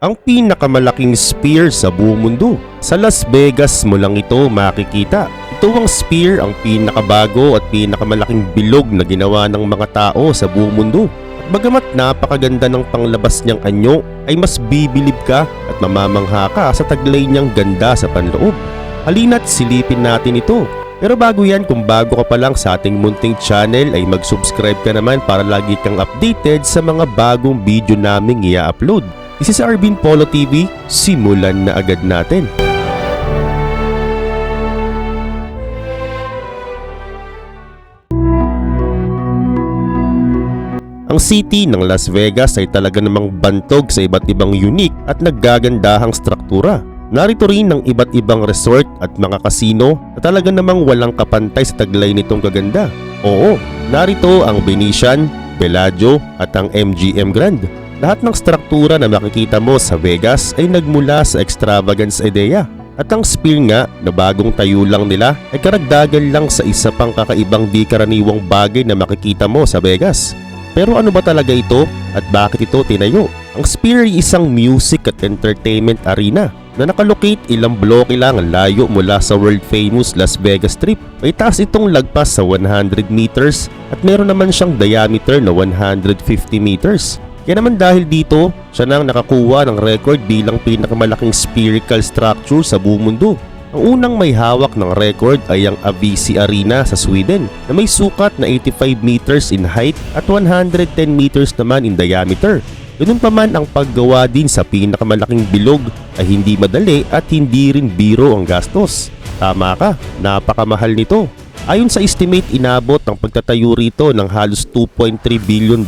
Ang pinakamalaking spear sa buong mundo. Sa Las Vegas mo lang ito makikita. Ito ang spear, ang pinakabago at pinakamalaking bilog na ginawa ng mga tao sa buong mundo. At bagamat napakaganda ng panglabas niyang anyo, ay mas bibilib ka at mamamangha ka sa taglay niyang ganda sa panloob. Halina't silipin natin ito. Pero bago yan, kung bago ka pa lang sa ating munting channel ay mag-subscribe ka naman para lagi kang updated sa mga bagong video naming i-upload. This is Arvin Polo TV, simulan na agad natin. Ang city ng Las Vegas ay talaga namang bantog sa iba't ibang unique at naggagandahang struktura. Narito rin ang iba't ibang resort at mga casino na talaga namang walang kapantay sa taglay nitong kaganda. Oo, narito ang Venetian, Bellagio at ang MGM Grand. Lahat ng struktura na makikita mo sa Vegas ay nagmula sa extravagance idea. At ang Sphere nga na bagong tayo lang nila ay karagdagan lang sa isa pang kakaibang di karaniwang bagay na makikita mo sa Vegas. Pero ano ba talaga ito at bakit ito tinayo? Ang Sphere ay isang music at entertainment arena na nakalocate ilang bloke lang layo mula sa world famous Las Vegas Strip. May taas itong lagpas sa 100 meters at meron naman siyang diameter na 150 meters. Kaya naman dahil dito, siya nang nakakuha ng record bilang pinakamalaking spherical structure sa buong mundo. Ang unang may hawak ng record ay ang Avicii Arena sa Sweden na may sukat na 85 meters in height at 110 meters naman in diameter. Ganun pa man, ang paggawa din sa pinakamalaking bilog ay hindi madali at hindi rin biro ang gastos. Tama ka, napakamahal nito. Ayon sa estimate, inabot ang pagtatayo rito ng halos $2.3 billion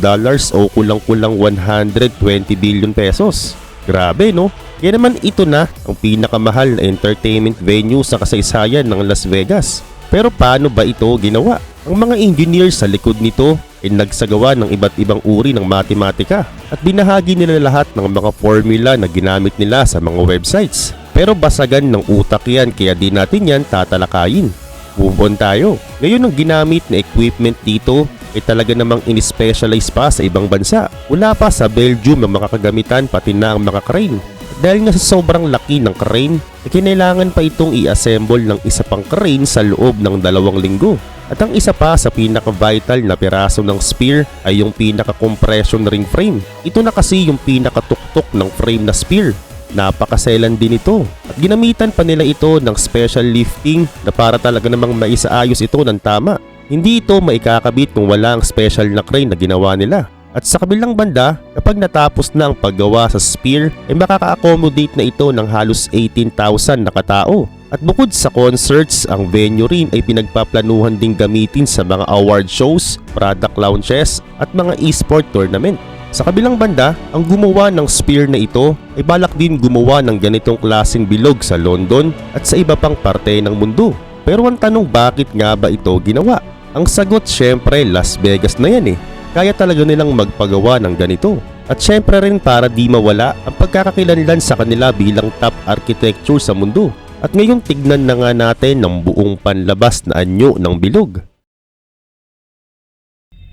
o kulang-kulang 120 billion pesos. Grabe no? Kaya naman ito na ang pinakamahal na entertainment venue sa kasaysayan ng Las Vegas. Pero paano ba ito ginawa? Ang mga engineers sa likod nito ay nagsagawa ng iba't ibang uri ng matematika at binahagi nila lahat ng mga formula na ginamit nila sa mga websites. Pero basagan ng utak yan, kaya di natin yan tatalakayin. Move on tayo. Ngayon ang ginamit na equipment dito ay talaga namang in-specialize pa sa ibang bansa. Wala pa sa Belgium ang mga kagamitan pati na ang mga crane. Dahil nga sa sobrang laki ng crane, kinailangan pa itong i-assemble ng isa pang crane sa loob ng 2 linggo. At ang isa pa sa pinaka-vital na piraso ng spear ay yung pinaka-compression ring frame. Ito na kasi yung pinakatuktok ng frame na spear. Napakaselan din ito at ginamitan pa nila ito ng special lifting na para talaga namang maisaayos ito ng tama. Hindi ito maikakabit kung wala ang special na crane na ginawa nila. At sa kabilang banda, kapag natapos na ang paggawa sa spear ay makaka-accommodate na ito ng halos 18,000 na katao. At bukod sa concerts, ang venue rin ay pinagpaplanuhan ding gamitin sa mga award shows, product launches at mga e-sport tournament. Sa kabilang banda, ang gumawa ng spear na ito ay balak din gumawa ng ganitong klaseng bilog sa London at sa iba pang parte ng mundo. Pero ang tanong, bakit nga ba ito ginawa? Ang sagot, syempre Las Vegas na yan eh. Kaya talaga nilang magpagawa ng ganito. At syempre rin para di mawala ang pagkakakilanlan sa kanila bilang top architecture sa mundo. At ngayon tignan na nga natin ng buong panlabas na anyo ng bilog.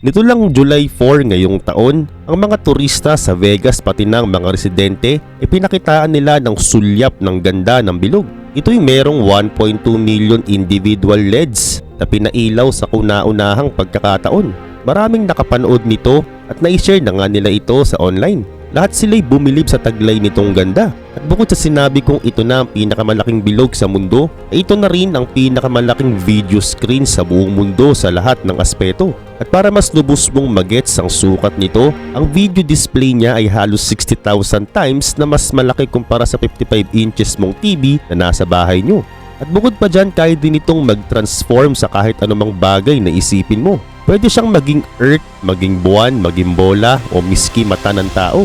Nito lang July 4 ngayong taon, ang mga turista sa Vegas pati ng mga residente ay pinakitaan nila ng sulyap ng ganda ng bilog. Ito'y merong 1.2 million individual LEDs na pinailaw sa kauna-unahang pagkakataon. Maraming nakapanood nito at na-share na nga nila ito sa online. Lahat sila'y bumilib sa taglay nitong ganda. At bukod sa sinabi kong ito na ang pinakamalaking bilog sa mundo, ay ito na rin ang pinakamalaking video screen sa buong mundo sa lahat ng aspeto. At para mas lubos mong magets ang sukat nito, ang video display niya ay halos 60,000 times na mas malaki kumpara sa 55 inches mong TV na nasa bahay nyo. At bukod pa dyan, kaya din itong mag-transform sa kahit anumang bagay na isipin mo. Pwede siyang maging earth, maging buwan, maging bola o miski mata ng tao.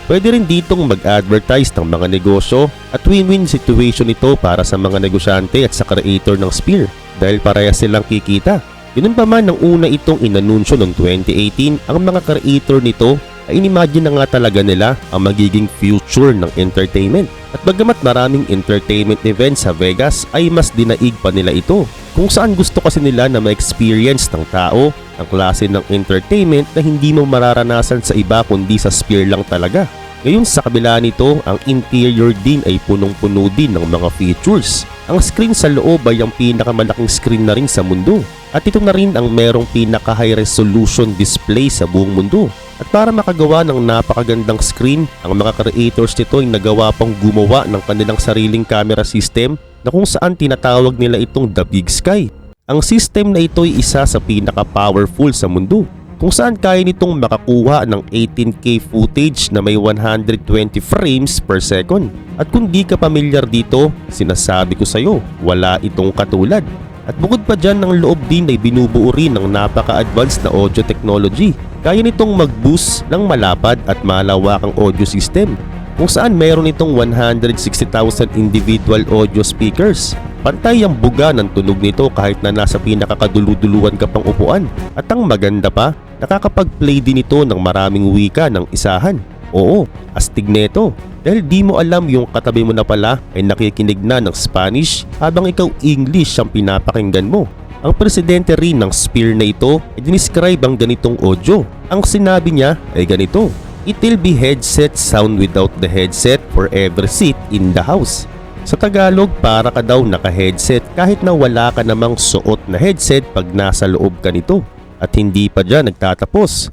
Pwede rin ditong mag-advertise ng mga negosyo at win-win situation ito para sa mga negosyante at sa creator ng spear dahil parehas silang kikita. Ganun pa man, nang una itong inanunsyo noong 2018, ang mga creator nito ay inimagine na nga talaga nila ang magiging future ng entertainment. At bagamat maraming entertainment events sa Vegas ay mas dinaig pa nila ito, kung saan gusto kasi nila na ma-experience ng tao ang klase ng entertainment na hindi mo mararanasan sa iba kundi sa Sphere lang talaga. Ngayon sa kabila nito, ang interior din ay punong-puno din ng mga features. Ang screen sa loob ay ang pinakamalaking screen na rin sa mundo. At ito na rin ang merong pinaka-high resolution display sa buong mundo. At para makagawa ng napakagandang screen, ang mga creators nito ay nagawa pang gumawa ng kanilang sariling camera system na kung saan tinatawag nila itong The Big Sky. Ang system na ito ay isa sa pinaka-powerful sa mundo, kung saan kaya nitong makakuha ng 18K footage na may 120 frames per second. At kung di ka pamilyar dito, sinasabi ko sa'yo, wala itong katulad. At bukod pa dyan, ng loob din ay binubuo rin ng napaka-advanced na audio technology. Kaya nitong mag-boost ng malapad at malawakang audio system, kung saan meron itong 160,000 individual audio speakers. Pantay ang buga ng tunog nito kahit na nasa pinakakaduluduluan ka pang upuan. At ang maganda pa, nakakapag-play din ito ng maraming wika ng isahan. Oo, astig neto. Dahil di mo alam yung katabi mo na pala ay nakikinig na ng Spanish habang ikaw English ang pinapakinggan mo. Ang presidente rin ng Sphere na ito ay dinescribe ang ganitong audio. Ang sinabi niya ay ganito: "It will be headset sound without the headset for every seat in the house." Sa Tagalog, para ka daw naka-headset kahit na wala ka namang suot na headset pag nasa loob ka nito. At hindi pa dyan nagtatapos.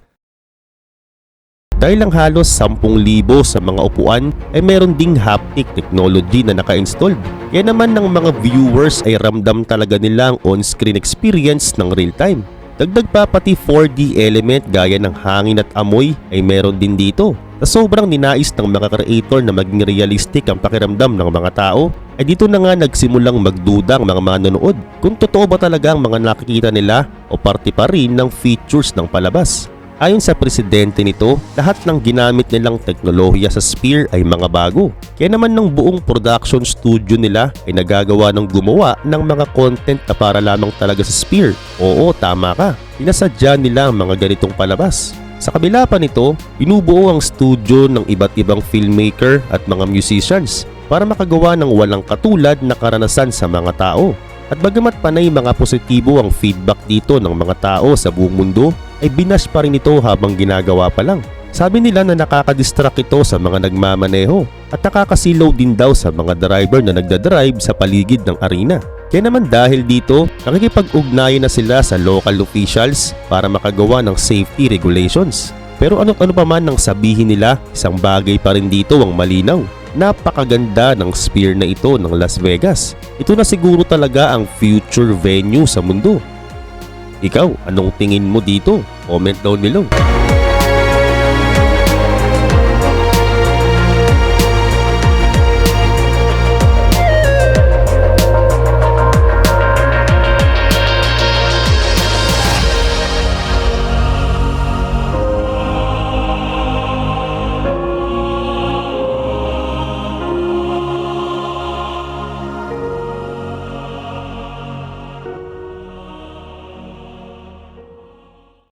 Dahil ang halos 10,000 sa mga upuan ay meron ding haptic technology na naka-installed. Kaya naman ng mga viewers ay ramdam talaga nila ang on-screen experience ng real time. Dagdag pa pati 4D element gaya ng hangin at amoy ay meron din dito. Sa sobrang ninais ng mga creator na maging realistic ang pakiramdam ng mga tao, ay dito na nga nagsimulang magduda ang mga manonood kung totoo ba talaga ang mga nakikita nila o parte pa rin ng features ng palabas. Ayon sa presidente nito, lahat ng ginamit nilang teknolohiya sa Sphere ay mga bago. Kaya naman ng buong production studio nila ay nagagawa ng gumawa ng mga content na para lamang talaga sa Sphere. Oo, tama ka. Pinasadya nila ang mga ganitong palabas. Sa kabila pa nito, binubuo ang studio ng iba't ibang filmmaker at mga musicians para makagawa ng walang katulad na karanasan sa mga tao. At bagamat panay mga positibo ang feedback dito ng mga tao sa buong mundo, ay binash pa rin ito habang ginagawa pa lang. Sabi nila na nakakadistract ito sa mga nagmamaneho at nakakasilaw din daw sa mga driver na nagdadrive sa paligid ng arena. Kaya naman dahil dito, nakikipag-ugnayan na sila sa local officials para makagawa ng safety regulations. Pero ano pa man ang sabihin nila, isang bagay pa rin dito ang malinaw. Napakaganda ng Sphere na ito ng Las Vegas. Ito na siguro talaga ang future venue sa mundo. Ikaw, anong tingin mo dito? Comment down below.